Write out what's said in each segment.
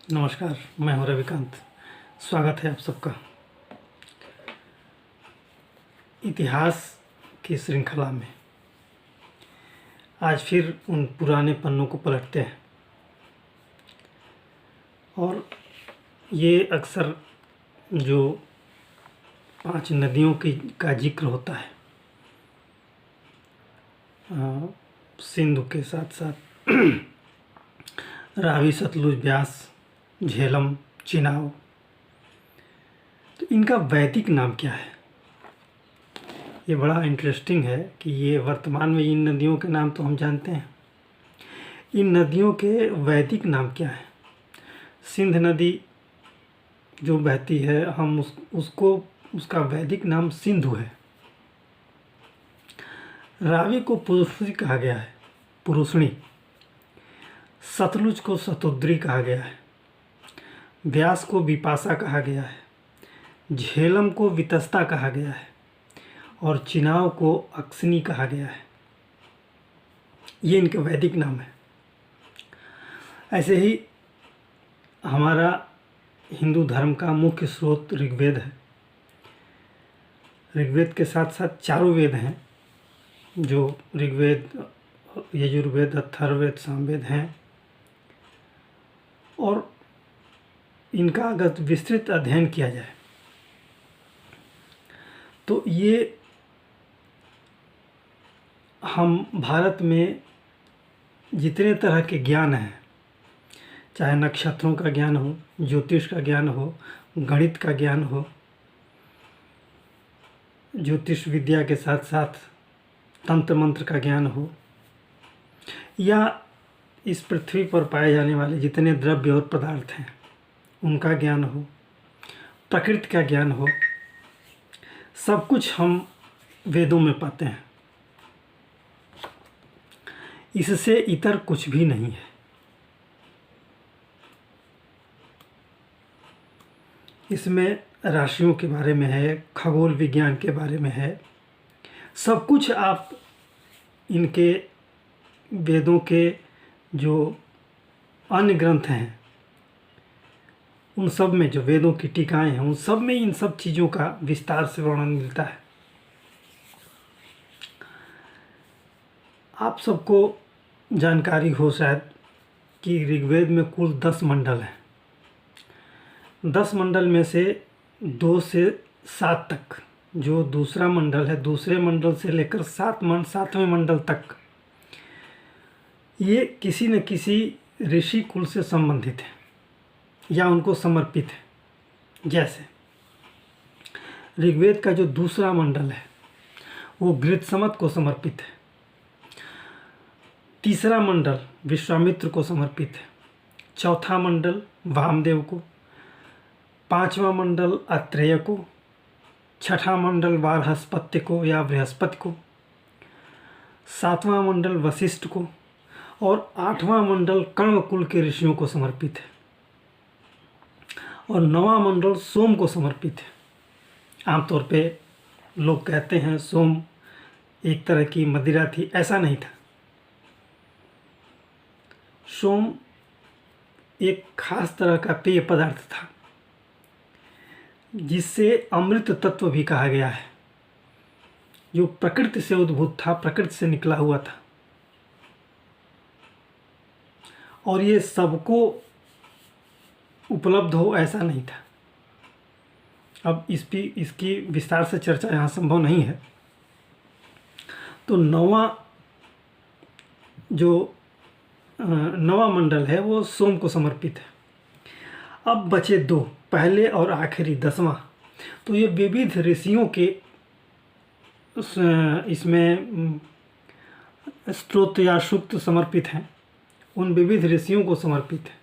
नमस्कार, मैं हूं रविकांत। स्वागत है आप सबका इतिहास की श्रृंखला में। आज फिर उन पुराने पन्नों को पलटते हैं और ये अक्सर जो 5 नदियों की का जिक्र होता है, सिंधु के साथ साथ रावी, सतलुज, ब्यास, झेलम, चिनाब, तो इनका वैदिक नाम क्या है? ये बड़ा इंटरेस्टिंग है कि ये वर्तमान में इन नदियों के नाम तो हम जानते हैं, इन नदियों के वैदिक नाम क्या है? सिंध नदी जो बहती है, हम उसका वैदिक नाम सिंधु है। रावी को पुरुषणी कहा गया है, पुरुषणी। सतलुज को शतुद्री कहा गया है। व्यास को विपाशा कहा गया है। झेलम को वितस्ता कहा गया है और चिनाब को अक्सनी कहा गया है। ये इनके वैदिक नाम है। ऐसे ही हमारा हिंदू धर्म का मुख्य स्रोत ऋग्वेद है। ऋग्वेद के साथ साथ चारों वेद हैं, जो ऋग्वेद, यजुर्वेद, अथर्ववेद, सामवेद हैं, और इनका अगर विस्तृत अध्ययन किया जाए तो ये हम भारत में जितने तरह के ज्ञान हैं, चाहे नक्षत्रों का ज्ञान हो, ज्योतिष का ज्ञान हो, गणित का ज्ञान हो, ज्योतिष विद्या के साथ साथ तंत्र मंत्र का ज्ञान हो, या इस पृथ्वी पर पाए जाने वाले जितने द्रव्य और पदार्थ हैं उनका ज्ञान हो, प्रकृति का ज्ञान हो, सब कुछ हम वेदों में पाते हैं। इससे इतर कुछ भी नहीं है। इसमें राशियों के बारे में है, खगोल विज्ञान के बारे में है, सब कुछ आप इनके वेदों के जो अन्य ग्रंथ हैं उन सब में, जो वेदों की टीकाएं हैं उन सब में इन सब चीज़ों का विस्तार से वर्णन मिलता है। आप सबको जानकारी हो शायद कि ऋग्वेद में कुल 10 मंडल हैं। 10 मंडल में से 2 से 7 तक, जो दूसरा मंडल है, दूसरे मंडल से लेकर 7वें मंडल तक, ये किसी न किसी ऋषि कुल से संबंधित है या उनको समर्पित है। जैसे ऋग्वेद का जो दूसरा मंडल है वो गृत्समत को समर्पित है। तीसरा मंडल विश्वामित्र को समर्पित है। चौथा मंडल वामदेव को। 5वां मंडल अत्रेय को। 6ठा मंडल बृहस्पति को या बृहस्पति को। 7वां मंडल वशिष्ठ को और 8वां मंडल कण्व कुल के ऋषियों को समर्पित है और 9वां मंडल सोम को समर्पित है। आमतौर पे लोग कहते हैं सोम एक तरह की मदिरा थी, ऐसा नहीं था। सोम एक खास तरह का पेय पदार्थ था जिससे अमृत तत्व भी कहा गया है, जो प्रकृति से उद्भूत था, प्रकृति से निकला हुआ था, और ये सबको उपलब्ध हो ऐसा नहीं था। अब इसकी विस्तार से चर्चा यहाँ संभव नहीं है। तो नवा मंडल है वो सोम को समर्पित है। अब बचे 2, पहले और आखिरी 10वां। तो ये विविध ऋषियों के इसमें स्तोत्र या सूक्त समर्पित हैं, उन विविध ऋषियों को समर्पित है।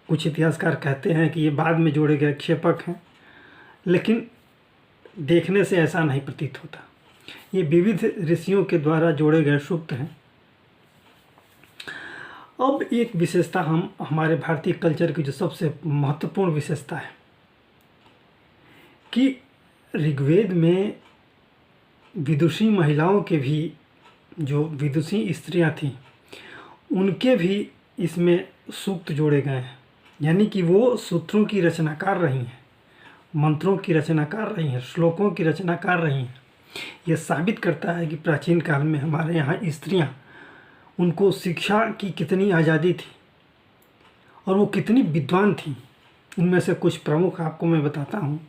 कुछ इतिहासकार कहते हैं कि ये बाद में जोड़े गए क्षेपक हैं, लेकिन देखने से ऐसा नहीं प्रतीत होता। ये विविध ऋषियों के द्वारा जोड़े गए सूक्त हैं। अब एक विशेषता, हम हमारे भारतीय कल्चर की जो सबसे महत्वपूर्ण विशेषता है कि ऋग्वेद में विदुषी महिलाओं के भी, जो विदुषी स्त्रियां थीं, उनके भी इसमें सूक्त जोड़े गए हैं। यानी कि वो सूत्रों की रचनाकार रही हैं, मंत्रों की रचनाकार रही हैं, श्लोकों की रचनाकार रही हैं। ये साबित करता है कि प्राचीन काल में हमारे यहाँ स्त्रियाँ, उनको शिक्षा की कितनी आज़ादी थी और वो कितनी विद्वान थी। उनमें से कुछ प्रमुख आपको मैं बताता हूँ।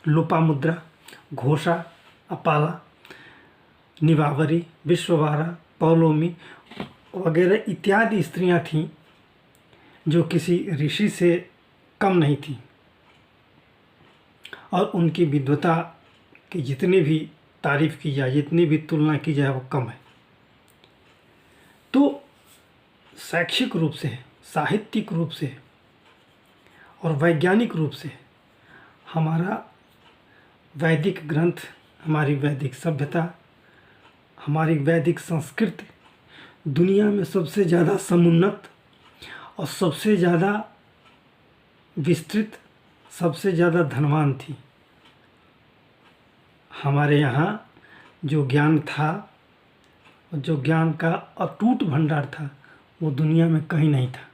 लोपामुद्रा, घोषा, अपाला, निवावरी, विश्ववारा, पौलोमी वगैरह इत्यादि स्त्रियां थीं जो किसी ऋषि से कम नहीं थीं और उनकी विद्वता की जितनी भी तारीफ़ की जाए, जितनी भी तुलना की जाए, वो कम है। तो शैक्षिक रूप से, साहित्यिक रूप से और वैज्ञानिक रूप से हमारा वैदिक ग्रंथ, हमारी वैदिक सभ्यता, हमारी वैदिक संस्कृति दुनिया में सबसे ज़्यादा समुन्नत और सबसे ज़्यादा विस्तृत, सबसे ज़्यादा धनवान थी। हमारे यहाँ जो ज्ञान था, जो ज्ञान का अटूट भंडार था, वो दुनिया में कहीं नहीं था।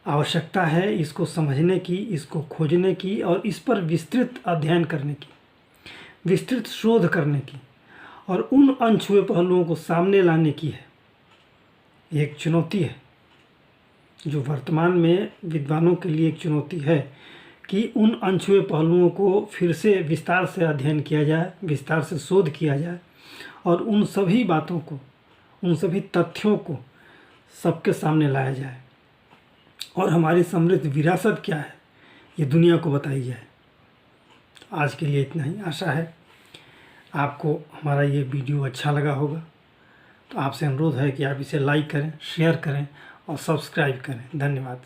आवश्यकता है इसको समझने की, इसको खोजने की और इस पर विस्तृत अध्ययन करने की, विस्तृत शोध करने की और उन अनछुए पहलुओं को सामने लाने की है। ये एक चुनौती है जो वर्तमान में विद्वानों के लिए एक चुनौती है कि उन अनछुए पहलुओं को फिर से विस्तार से अध्ययन किया जाए, विस्तार से शोध किया जाए और उन सभी बातों को, उन सभी तथ्यों को सबके सामने लाया जाए और हमारी समृद्ध विरासत क्या है ये दुनिया को बताई जाए। आज के लिए इतना ही। आशा है आपको हमारा ये वीडियो अच्छा लगा होगा। तो आपसे अनुरोध है कि आप इसे लाइक करें, शेयर करें और सब्सक्राइब करें। धन्यवाद।